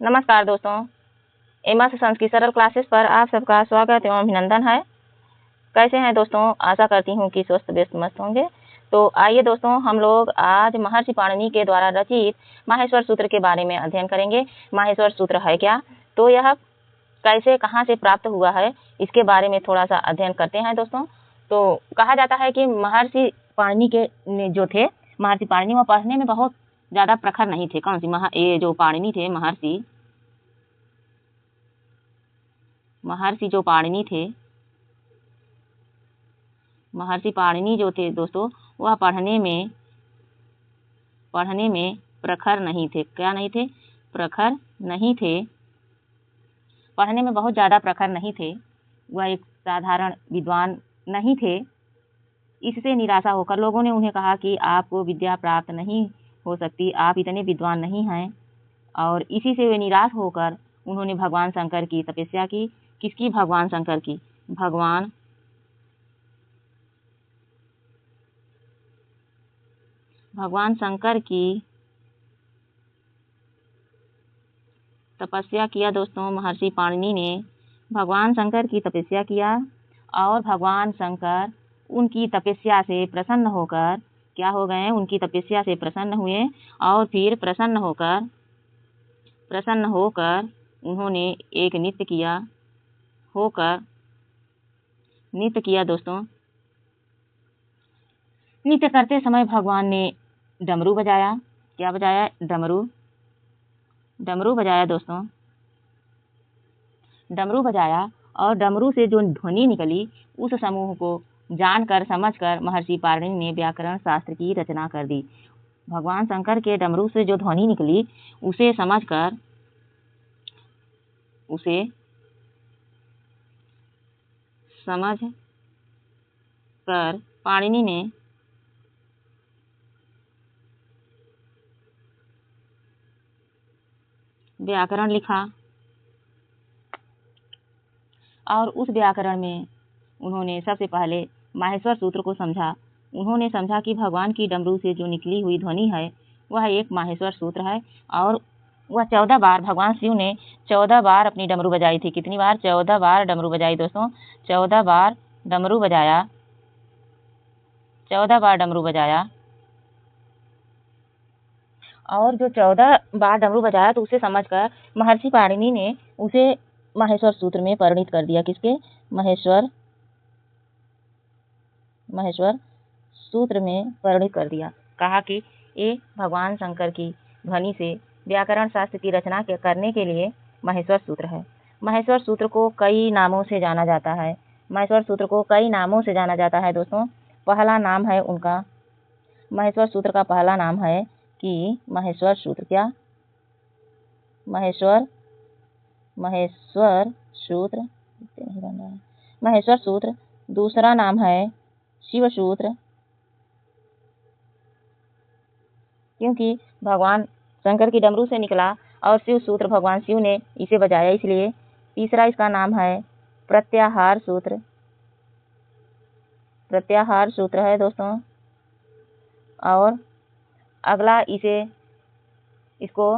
नमस्कार दोस्तों, MS sons की सरल क्लासेस पर आप सबका स्वागत एवं अभिनंदन है। कैसे हैं दोस्तों? आशा करती हूँ कि स्वस्थ व्यस्त मस्त होंगे। तो आइए दोस्तों, हम लोग आज महर्षि पाणिनि के द्वारा रचित माहेश्वर सूत्र के बारे में अध्ययन करेंगे। माहेश्वर सूत्र है क्या, तो यह कैसे कहाँ से प्राप्त हुआ है, इसके बारे में थोड़ा सा अध्ययन करते हैं दोस्तों। तो कहा जाता है कि महर्षि पाणिनि के जो थे, महर्षि पाणिनि वह पढ़ने में बहुत ज़्यादा प्रखर नहीं थे। कौन सी ये जो पाणिनि थे, महर्षि जो पाणिनि थे, महर्षि पाणिनि जो थे दोस्तों, वह पढ़ने में प्रखर नहीं थे। क्या नहीं थे? प्रखर नहीं थे। पढ़ने में बहुत ज़्यादा प्रखर नहीं थे। वह एक साधारण विद्वान नहीं थे। इससे निराशा होकर लोगों ने उन्हें कहा कि आपको विद्या प्राप्त नहीं हो सकती, आप इतने विद्वान नहीं हैं। और इसी से वे निराश होकर उन्होंने भगवान शंकर की तपस्या की। किसकी? भगवान शंकर की। भगवान शंकर की तपस्या किया दोस्तों। महर्षि पाणिनि ने भगवान शंकर की तपस्या किया और भगवान शंकर उनकी तपस्या से प्रसन्न होकर क्या हो गए? उनकी तपस्या से प्रसन्न हुए और फिर प्रसन्न होकर उन्होंने एक नृत्य किया दोस्तों। नृत्य करते समय भगवान ने डमरू बजाया। क्या बजाया? डमरू बजाया दोस्तों। डमरू बजाया और डमरू से जो ध्वनि निकली, उस समूह को जानकर समझकर महर्षि पाणिनि ने व्याकरण शास्त्र की रचना कर दी। भगवान शंकर के डमरू से जो ध्वनि निकली, उसे समझकर पाणिनि ने व्याकरण लिखा और उस व्याकरण में उन्होंने सबसे पहले माहेश्वर सूत्र को समझा। उन्होंने समझा कि भगवान की डमरू से जो निकली हुई ध्वनि है, वह एक माहेश्वर सूत्र है और वह 14 बार भगवान शिव ने 14 बार अपनी डमरू बजाई थी। कितनी बार? 14 बार डमरू बजाई दोस्तों। 14 बार डमरू बजाया। 14 बार डमरू बजाया और जो 14 बार डमरू बजाया, तो उसे समझकर महर्षि पाणिनि ने उसे माहेश्वर सूत्र में परिणित कर दिया। किसके? माहेश्वर सूत्र में परिणित कर दिया। कहा कि ये भगवान शंकर की ध्वनि से व्याकरण शास्त्र की रचना करने के लिए माहेश्वर सूत्र है। माहेश्वर सूत्र को कई नामों से जाना जाता है। माहेश्वर सूत्र को कई नामों से जाना जाता है दोस्तों। पहला नाम है उनका, माहेश्वर सूत्र का पहला नाम है कि माहेश्वर सूत्र। क्या? माहेश्वर सूत्र। दूसरा नाम है शिव सूत्र, क्योंकि भगवान शंकर की डमरू से निकला और शिव सूत्र भगवान शिव ने इसे बजाया, इसलिए। तीसरा इसका नाम है प्रत्याहार सूत्र। प्रत्याहार सूत्र है दोस्तों। और अगला इसको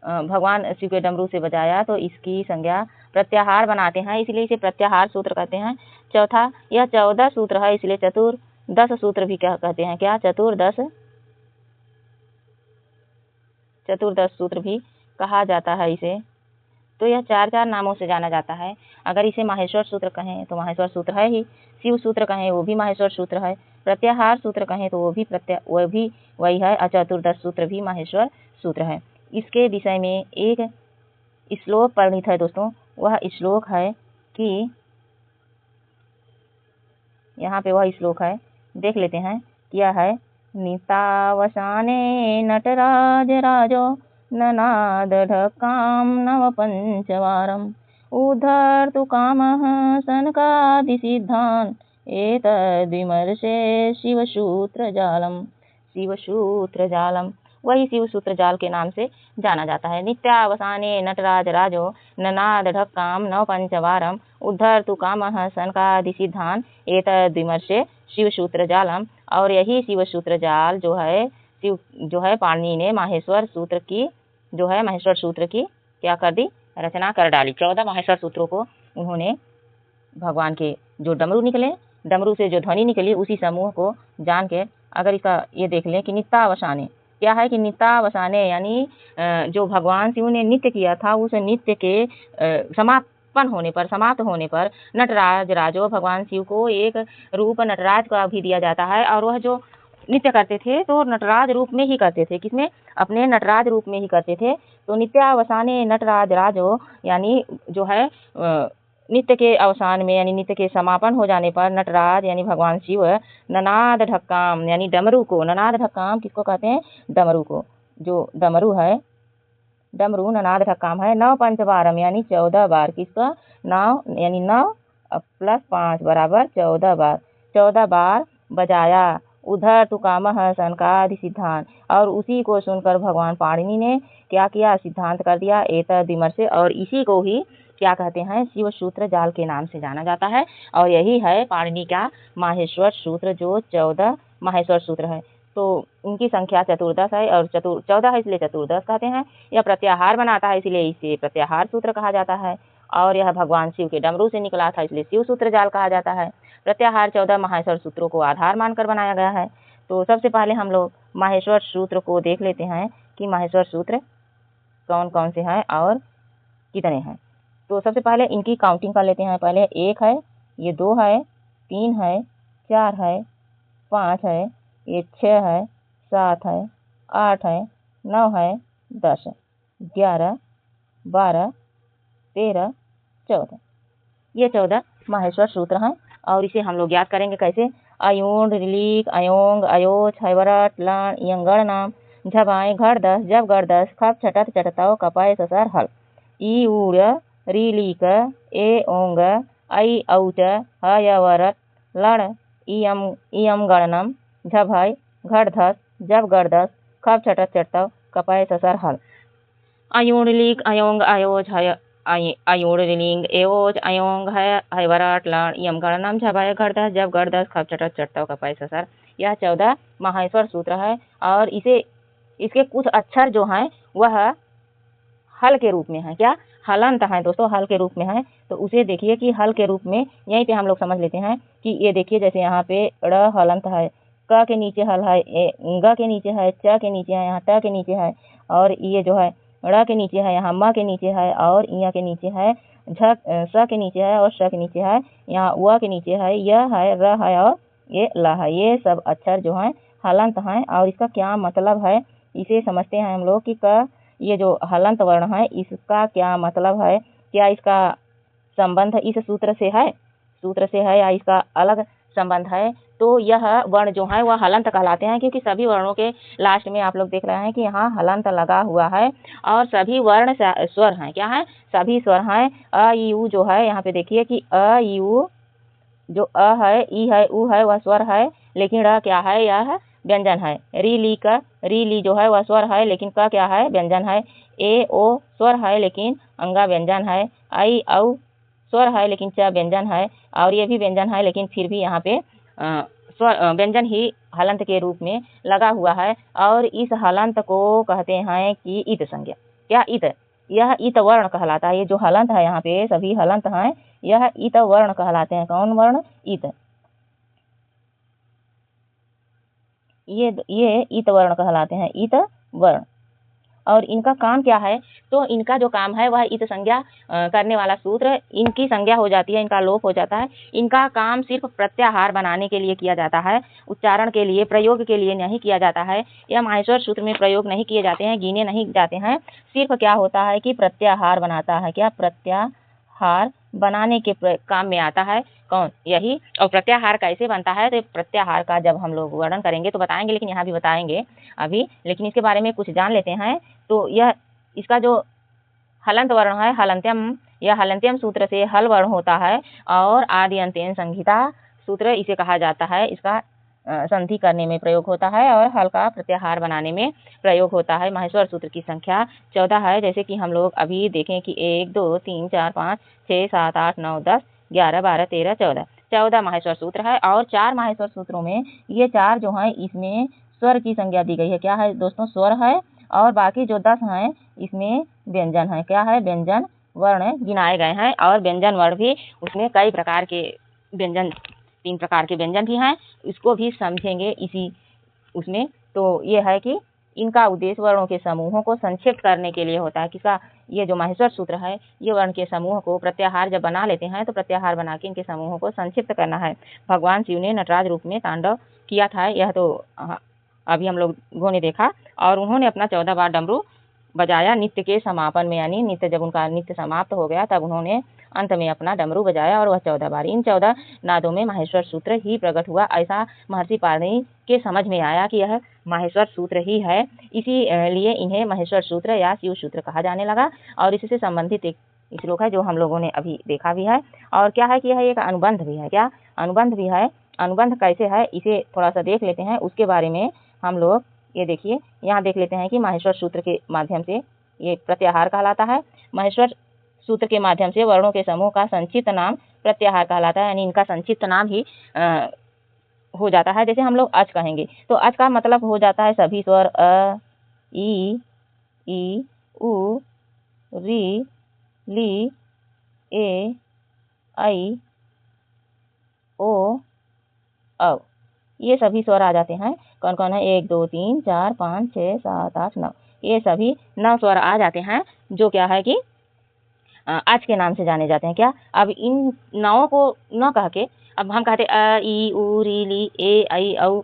भगवान शिव के डमरू से बजाया, तो इसकी संज्ञा प्रत्याहार बनाते हैं, इसलिए इसे प्रत्याहार सूत्र कहते हैं। चौथा, यह 14 सूत्र है, इसलिए चतुर्दश सूत्र भी क्या कहते हैं? क्या? चतुर्दश सूत्र भी कहा जाता है इसे। तो यह 4 नामों से जाना जाता है। अगर इसे माहेश्वर सूत्र कहें तो माहेश्वर सूत्र है ही, शिव सूत्र कहें वो भी माहेश्वर सूत्र है, प्रत्याहार सूत्र कहें तो वो भी वही है, और चतुर्दश सूत्र भी माहेश्वर सूत्र है। इसके विषय में एक श्लोक परिणित है दोस्तों। वह श्लोक है कि यहाँ पे वह श्लोक है, देख लेते हैं क्या है। नितावसाने नटराज राजो ननाद ढक्काम नव पंचवारम उद्धर्तु कामः सनकादि सिद्धान् एतद्विमर्शे शिवसूत्र जालम। वही शिवसूत्र जाल के नाम से जाना जाता है। नित्यावसाने नटराज राजो ननाद ढक्काम नव पंचवारम उद्धर्तु कामः सनकादि सिद्धान् एतद्विमर्शे शिवसूत्र जालम। और यही शिवसूत्र जाल जो है पाणिनि ने माहेश्वर सूत्र की जो है माहेश्वर सूत्र की क्या कर दी, रचना कर डाली। 14 माहेश्वर सूत्रों को उन्होंने भगवान के जो डमरू निकले, डमरू से जो ध्वनि निकली, उसी समूह को जान के अगर इसका ये देख लें कि नित्यावसाने क्या है कि नित्यावसाने यानी जो भगवान शिव ने नित्य किया था उस नित्य के समाप्त होने पर नटराज राजो भगवान शिव को एक रूप नटराज का भी दिया जाता है। और वह जो नित्य करते थे तो नटराज रूप में ही करते थे, किसमें, अपने नटराज रूप में ही करते थे। तो नित्यावसाने नटराज राजो यानी जो है नित्य के अवसान में यानी नित्य के समापन हो जाने पर नटराज यानी भगवान शिव ननाद ढक्काम यानी डमरू को, ननाद ढक्काम किसको कहते हैं, डमरू को, जो डमरू है, डमरू ननाद ढक्काम है, 9 पंचबारम यानी 14 बार, किसका, 9 यानी 9 + 5 = 14 बार, 14 बार बजाया। उधर तुकामह सनकादि सिद्धांत, और उसी को सुनकर भगवान पाणिनि ने क्या किया, सिद्धांत कर दिया एतद् विमर्शे, और इसी को ही क्या कहते हैं, शिव सूत्र जाल के नाम से जाना जाता है। और यही है पाणिनि का माहेश्वर सूत्र, जो 14 माहेश्वर सूत्र है। तो उनकी संख्या 14 है और 14 है इसलिए 14 कहते हैं। यह प्रत्याहार बनाता है इसलिए इसे प्रत्याहार सूत्र कहा जाता है। और यह भगवान शिव के डमरू से निकला था इसलिए शिव सूत्र जाल कहा जाता है। प्रत्याहार 14 माहेश्वर सूत्रों को आधार मानकर बनाया गया है। तो सबसे पहले हम लोग माहेश्वर सूत्र को देख लेते हैं कि माहेश्वर सूत्र कौन कौन से हैं और कितने हैं। तो सबसे पहले इनकी काउंटिंग कर लेते हैं। पहले 1 है, ये 2 है, 3 है, 4 है, 5 है, ये 6 है, 7 है, 8 है, 9 है, 10 है, 11, 12, 13, 14, ये 14 माहेश्वर सूत्र हैं। और इसे हम लोग याद करेंगे कैसे, अयूण ऋलिक अयोंग अयोच हैवरट लण यंगण नाम झबाएँ घड़ 10 जब गढ़ 10 खप छटत चटताओ कपाय ससर हल ई उड़ ऋलिक ए ओंग ऐ औच हयवरट लण इयम गणनम झभाई घड़ 10 जब गढ़ 10 खप छटत चटताओ कपाय ससर हल। अयूण ऋलिक अयोंग अयोच अयूण ऋलिंग एओच अयोंग हैवरट लण इयम गणनम झभाई घड़ 10 जब गढ़ 10 खप छटत चटताओ कपाय ससर। यह 14 माहेश्वर सूत्र है। और इसके कुछ अक्षर जो हैं वह हल के रूप में है, क्या, हलंत है दोस्तों, हल के रूप में है। तो उसे देखिए कि हल के रूप में यहीं पे हम लोग समझ लेते हैं कि ये देखिए जैसे यहाँ पे ड़ हलंत है, क के नीचे हल है, ग के नीचे है, च के नीचे है, यहाँ ट के नीचे है, और ये जो है ड़ के नीचे है, यहाँ म के नीचे है, और इया के नीचे है, स के नीचे है और श के नीचे है, यहाँ व के नीचे है, य है, र है और ये ल है। ये सब अक्षर जो हैं हलंत हैं। और इसका क्या मतलब है इसे समझते हैं हम लोग कि ये जो हलंत वर्ण है इसका क्या मतलब है, क्या इसका संबंध इस सूत्र से है या इसका अलग संबंध है। तो यह वर्ण जो है वह हलंत कहलाते हैं, क्योंकि सभी वर्णों के लास्ट में आप लोग देख रहे हैं कि यहाँ हलंत लगा हुआ है और सभी वर्ण स्वर हैं, क्या है, सभी स्वर हैं। अ यू जो है यहाँ पे देखिए कि अ यू जो अ है, ई है, उ है वह स्वर है, लेकिन र क्या है, यह व्यंजन है। री ली जो है वह स्वर है, लेकिन क क्या है, व्यंजन है। ए ओ स्वर है लेकिन अंगा व्यंजन है। आई औ स्वर है लेकिन च व्यंजन है, और ये भी व्यंजन है लेकिन फिर भी यहाँ पे स्वर व्यंजन ही हलंत के रूप में लगा हुआ है। और इस हलंत को कहते हैं कि इत संज्ञा, क्या, इत, यह इत वर्ण कहलाता है। ये जो हलंत है यहाँ पे सभी हलंत हैं, यह इत वर्ण कहलाते हैं। कौन वर्ण, इत, ये इत वर्ण कहलाते हैं, इत वर्ण। और इनका काम क्या है, तो इनका जो काम है वह इत संज्ञा करने वाला सूत्र, इनकी संज्ञा हो जाती है, इनका लोप हो जाता है। इनका काम सिर्फ प्रत्याहार बनाने के लिए किया जाता है, उच्चारण के लिए, प्रयोग के लिए नहीं किया जाता है। यह माहेश्वर सूत्र में प्रयोग नहीं किए जाते हैं, गिने नहीं जाते हैं। सिर्फ क्या होता है कि प्रत्याहार बनाता है, क्या, प्रत्याहार बनाने के काम में आता है। कौन, यही। और प्रत्याहार कैसे बनता है, तो प्रत्याहार का जब हम लोग वर्णन करेंगे तो बताएंगे, लेकिन यहाँ भी बताएंगे अभी, लेकिन इसके बारे में कुछ जान लेते हैं। तो यह इसका जो हलंत वर्ण है, हलंत्यम, यह हलंत्यम सूत्र से हल वर्ण होता है और आदि अंत्येन संहिता सूत्र इसे कहा जाता है। इसका संधि करने में प्रयोग होता है और हल का प्रत्याहार बनाने में प्रयोग होता है। माहेश्वर सूत्र की संख्या 14 है, जैसे कि हम लोग अभी देखें कि 1 2 3 4 5 6 7 8 9 10 11 12 13 14 माहेश्वर सूत्र है। और 4 माहेश्वर सूत्रों में ये 4 जो हैं इसमें स्वर की संज्ञा दी गई है। क्या है दोस्तों, स्वर है। और बाकी जो 10 हैं इसमें व्यंजन है। क्या है? व्यंजन वर्ण गिनाए गए हैं और व्यंजन वर्ण भी उसमें कई प्रकार के व्यंजन, 3 प्रकार के व्यंजन भी हैं, इसको भी समझेंगे इसी उसमें। तो ये है कि इनका उद्देश्य वर्णों के समूहों को संक्षिप्त करने के लिए होता है। किसका? ये जो माहेश्वर सूत्र है, ये वर्ण के समूह को प्रत्याहार जब बना लेते हैं तो प्रत्याहार बना के इनके समूहों को संक्षिप्त करना है। भगवान शिव ने नटराज रूप में तांडव किया था, यह तो अभी हम लोगों ने देखा। और उन्होंने अपना 14 बार डमरू बजाया नित्य के समापन में, यानी नित्य जब उनका नित्य समाप्त हो गया तब उन्होंने अंत में अपना डमरू बजाया और वह 14 बार। इन 14 नादों में माहेश्वर सूत्र ही प्रकट हुआ। ऐसा महर्षि पाणिनि के समझ में आया कि यह माहेश्वर सूत्र ही है, इसीलिए इन्हें माहेश्वर सूत्र या शिव सूत्र कहा जाने लगा। और इससे संबंधित एक श्लोक है जो हम लोगों ने अभी देखा भी है। और क्या है कि यह एक अनुबंध भी है। क्या? अनुबंध भी है। अनुबंध कैसे है इसे थोड़ा सा देख लेते हैं, उसके बारे में हम लोग ये देखिए यहाँ देख लेते हैं कि माहेश्वर सूत्र के माध्यम से ये प्रत्याहार कहलाता है। माहेश्वर सूत्र के माध्यम से वर्णों के समूह का संक्षिप्त नाम प्रत्याहार कहलाता है, यानी इनका संक्षिप्त नाम ही हो जाता है। जैसे हम लोग अच कहेंगे तो अच का मतलब हो जाता है सभी स्वर अ, ई, उ, री, ली, ए, ऐ, ओ, औ, ये सभी स्वर आ जाते हैं। कौन कौन है? 1 2 3 4 5 6 7 8 9, ये सभी 9 स्वर आ जाते हैं जो क्या है कि आज के नाम से जाने जाते हैं। क्या? अब इन 9 को न कह के अब हम कहते अ, ई, उ, री, ली, ए, ऐ, औ,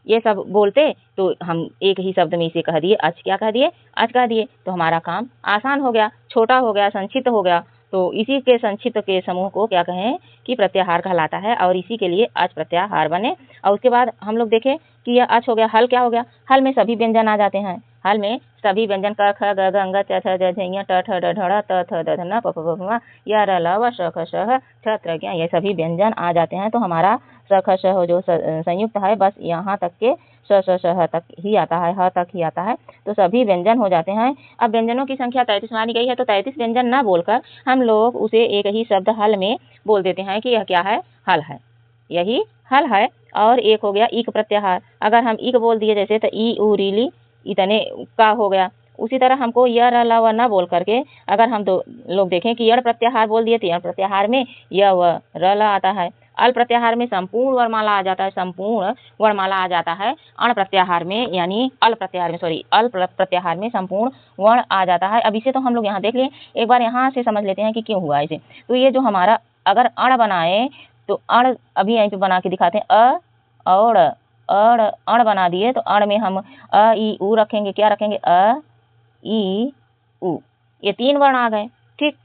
ये सब बोलते तो हम एक ही शब्द में इसे कह दिए अच। क्या कह दिए? अच कह दिए। तो हमारा काम आसान हो गया, छोटा हो गया, संक्षिप्त हो गया। तो इसी के संक्षिप्त के समूह को क्या कहें कि प्रत्याहार कहलाता है और इसी के लिए अच प्रत्याहार बने। और उसके बाद हम लोग देखें कि यह अच हो गया। हल क्या हो गया? हल में सभी व्यंजन आ जाते हैं। हल में सभी व्यंजन क ख ग घ ङ च छ ज झ ञ ट ठ ड ढ ढ़ त थ द ध न प फ ब भ म य र ल व श ख श ह छ त्र ज्ञ, ये सभी व्यंजन आ जाते हैं। तो हमारा स ख श जो संयुक्त है बस यहाँ तक के श श श ह तक ही आता है, ह तक ही आता है। तो सभी व्यंजन हो जाते हैं। अब व्यंजनों की संख्या 33 मानी गई है, तो 33 व्यंजन न बोलकर हम लोग उसे एक ही शब्द हल में बोल देते हैं कि यह क्या है? हल है, यही हल है। और एक हो गया ईक प्रत्याहार। अगर हम ईक बोल दिए जैसे तो ई, उ, री, ली इतने का हो गया। उसी तरह हमको य र ल व न बोल करके अगर हम दो लोग देखें कि यण प्रत्याहार बोल दिए तो यण प्रत्याहार में य व र ल आता है। अल प्रत्याहार में संपूर्ण वर्णमाला आ जाता है, संपूर्ण वर्णमाला आ जाता है। अण प्रत्याहार में यानी अल प्रत्याहार में अल प्रत्याहार में संपूर्ण वर्ण आ जाता है। अब इसे तो हम लोग यहाँ देख लिए, एक बार यहाँ से समझ लेते हैं कि क्यों हुआ इसे। तो ये जो हमारा अगर अण बनाए तो अण अभी यहीं पे बना के दिखाते हैं। अ और अड़ अण बना दिए तो अण में हम अ, ई, उ रखेंगे। क्या रखेंगे? अ, ई, उ, ये 3 वर्ण आ गए। ठीक,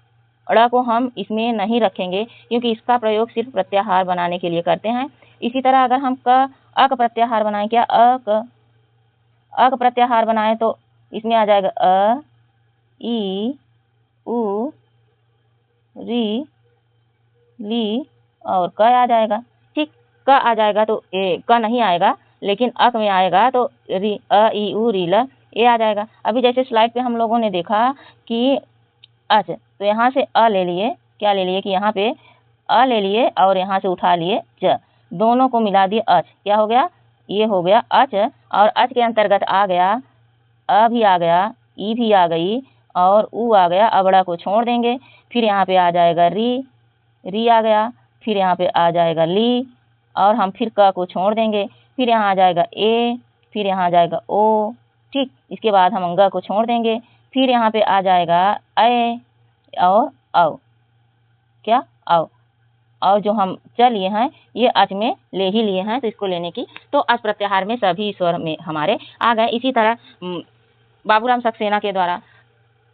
ड़ को हम इसमें नहीं रखेंगे क्योंकि इसका प्रयोग सिर्फ प्रत्याहार बनाने के लिए करते हैं। इसी तरह अगर हम क अक प्रत्याहार बनाएं, क्या अक प्रत्याहार बनाएं तो इसमें आ जाएगा अ, ई, उ, री, ली और क आ जाएगा। ठीक, क आ जाएगा तो क नहीं आएगा, लेकिन अक में आएगा तो री, अ, ई, उ, री, ल ये आ जाएगा। अभी जैसे स्लाइड पे हम लोगों ने देखा कि अच, तो यहाँ से अ ले लिए। क्या ले लिए कि यहाँ पे अ ले लिए और यहाँ से उठा लिए च, दोनों को मिला दिए अच। क्या हो गया? ये हो गया अच। और अच के अंतर्गत आ गया अ भी आ गया, ई भी आ गई और उ आ गया। अबड़ा को छोड़ देंगे, फिर यहाँ पे आ जाएगा री आ गया, फिर यहाँ पे आ जाएगा ली और हम फिर क को छोड़ देंगे, फिर यहाँ आ जाएगा ए, फिर यहाँ आ जाएगा ओ। ठीक, इसके बाद हम ग को छोड़ देंगे, फिर यहाँ पे आ जाएगा ए और औ। क्या? औ। और जो हम च लिए हैं ये अच में ले ही लिए हैं, तो इसको लेने की तो अच प्रत्याहार में सभी स्वर में हमारे आ गए। इसी तरह बाबूराम सक्सेना के द्वारा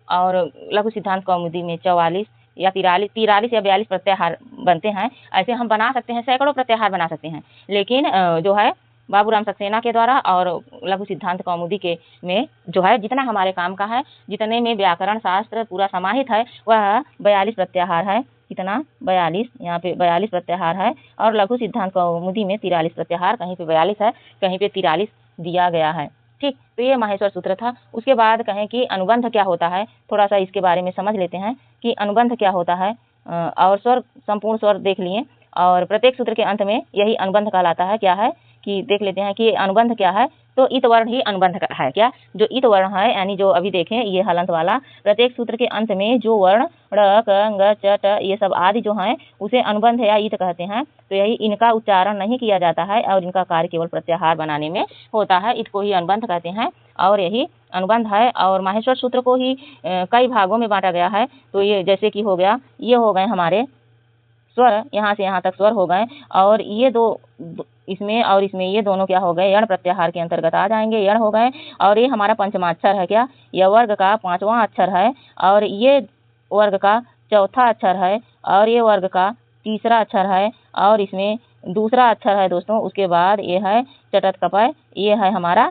और लघु सिद्धांत कौमुदी में 44 या 43 या 42 प्रत्याहार बनते हैं। ऐसे हम बना सकते हैं, सैकड़ों प्रत्याहार बना सकते हैं। लेकिन जो है बाबूराम सक्सेना के द्वारा और लघु सिद्धांत कौमुदी के में जो है जितना हमारे काम का है, जितने में व्याकरण शास्त्र पूरा समाहित है, वह 42 प्रत्याहार है। कितना? 42, यहाँ पे 42 प्रत्याहार है। और लघु सिद्धांत कौमुदी में 43 प्रत्याहार, कहीं पे 42 है, कहीं पे 43 दिया गया है। ठीक, तो ये माहेश्वर सूत्र था। उसके बाद कहें कि अनुबंध क्या होता है, थोड़ा सा इसके बारे में समझ लेते हैं कि अनुबंध क्या होता है। और स्वर, संपूर्ण स्वर देख लिए और प्रत्येक सूत्र के अंत में यही अनुबंध कहलाता है। क्या है कि देख लेते हैं कि अनुबंध क्या है। तो इत वर्ण ही अनुबंध है। क्या जो इत वर्ण है, यानी जो अभी देखें ये हलंत वाला, प्रत्येक सूत्र के अंत में जो वर्ण ड़ क ग च ट ये सब आदि जो हैं उसे अनुबंध या इत कहते हैं। तो यही इनका उच्चारण नहीं किया जाता है और इनका कार्य केवल प्रत्याहार बनाने में होता है। इसको ही अनुबंध कहते हैं और यही अनुबंध है। और माहेश्वर सूत्र को ही कई भागों में बांटा गया है। तो ये जैसे कि हो गया, ये हो गए हमारे स्वर, यहाँ से यहाँ तक स्वर हो गए, और ये दो इसमें और इसमें ये दोनों क्या हो गए, यण प्रत्याहार के अंतर्गत आ जाएंगे, यण हो गए। और ये हमारा पंचमाक्षर है। क्या यह वर्ग का 5वां अक्षर है और ये वर्ग का 4था अक्षर है और ये वर्ग का 3रा अक्षर है और इसमें 2रा अक्षर है दोस्तों। उसके बाद ये है चटत कपय, ये है हमारा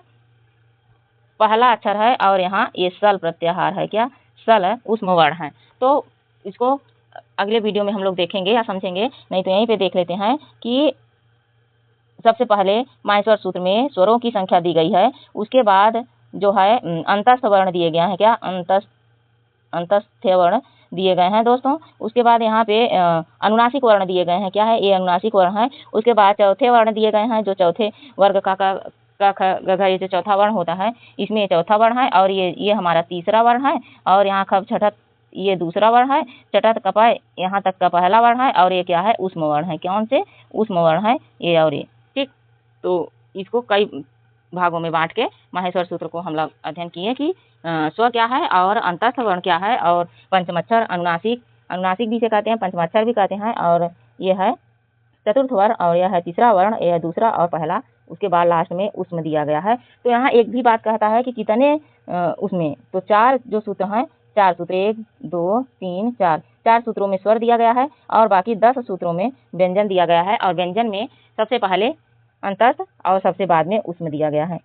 पहला अक्षर है और यहाँ ये सल प्रत्याहार है। क्या सल है, ऊष्म वर्ण है। तो इसको अगले वीडियो में हम लोग देखेंगे या समझेंगे, नहीं तो यहीं पे देख लेते हैं कि सबसे पहले माहेश्वर सूत्र में स्वरों की संख्या दी गई है। उसके बाद जो है अंतस्थ वर्ण दिए गए हैं। क्या अंतस्थ वर्ण दिए गए हैं दोस्तों। उसके बाद यहाँ पे अनुनासिक वर्ण दिए गए हैं। क्या है, ये अनुनासिक वर्ण है। उसके बाद चौथे वर्ण दिए गए हैं, जो चौथे वर्ग का ख ग घ, ये जो चौथा वर्ण होता है इसमें चौथा वर्ण है और ये हमारा 3रा वर्ण है और यहाँ खब छठत ये 2रा वर्ण है, चटत कपाय यहाँ तक का पहला वर्ण है और ये क्या है, ऊष्म वर्ण है। कौन से ऊष्म वर्ण है, ये और ये। ठीक, तो इसको कई भागों में बांट के माहेश्वर सूत्र को हम लोग अध्ययन किए कि स्व क्या है और अंतस्थ वर्ण क्या है और पंचमक्षर अनुनासिक भी से कहते हैं, पंचमक्षर भी कहते हैं, और ये है चतुर्थ वर्ण और यह है 3रा वर्ण, यह 2रा और पहला। उसके बाद लास्ट में उसमें दिया गया है। तो यहाँ एक भी बात कहता है कि कितने उसमें, तो 4 जो सूत्र हैं, 4 सूत्र 1 2 3 4 सूत्रों में स्वर दिया गया है और बाकी 10 सूत्रों में व्यंजन दिया गया है। और व्यंजन में सबसे पहले अंतस्थ और सबसे बाद में उसमें दिया गया है।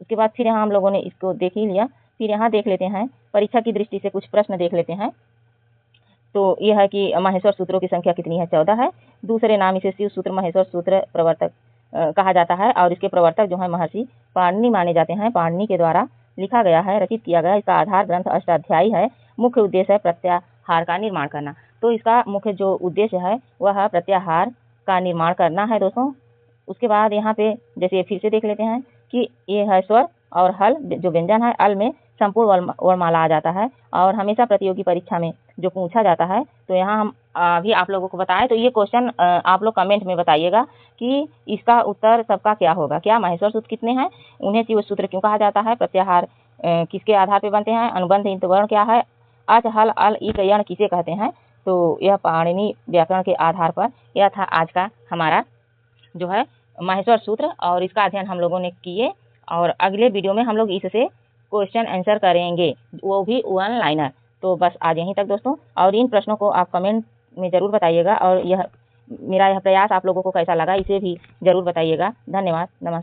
उसके बाद फिर यहाँ हम लोगों ने इसको देख ही लिया। फिर यहाँ देख लेते हैं, परीक्षा की दृष्टि से कुछ प्रश्न देख लेते हैं। तो यह है कि माहेश्वर सूत्रों की संख्या कितनी है, 14 है। दूसरे नाम इसे शिव सूत्र माहेश्वर सूत्र प्रवर्तक कहा जाता है और इसके प्रवर्तक जो है महर्षि पाणिनि माने जाते हैं। पाणिनि के द्वारा लिखा गया है, रचित किया गया। इसका आधार ग्रंथ अष्टाध्यायी है। मुख्य उद्देश्य है प्रत्याहार का निर्माण करना। तो इसका मुख्य जो उद्देश्य है वह प्रत्याहार का निर्माण करना है दोस्तों। उसके बाद यहाँ पे जैसे फिर से देख लेते हैं कि ये है स्वर और हल जो व्यंजन है। अल में संपूर्ण वर्णमाला आ जाता है और हमेशा प्रतियोगी परीक्षा में जो पूछा जाता है। तो यहाँ हम अभी आप लोगों को बताएं, तो ये क्वेश्चन आप लोग कमेंट में बताइएगा कि इसका उत्तर सबका क्या होगा। क्या माहेश्वर सूत्र कितने हैं, उन्हें शिव सूत्र क्यों कहा जाता है, प्रत्याहार किसके आधार पर बनते हैं, अनुबंध इंत वर्ण क्या है, अच हल अल इक यण किसे कहते हैं। तो यह पाणिनि व्याकरण के आधार पर यह था आज का हमारा जो है माहेश्वर सूत्र और इसका अध्ययन हम लोगों ने किए। और अगले वीडियो में हम लोग इससे क्वेश्चन आंसर करेंगे, वो भी 1 लाइनर। तो बस आज यहीं तक दोस्तों, और इन प्रश्नों को आप कमेंट में ज़रूर बताइएगा और यह मेरा यह प्रयास आप लोगों को कैसा लगा इसे भी ज़रूर बताइएगा। धन्यवाद, नमस्कार।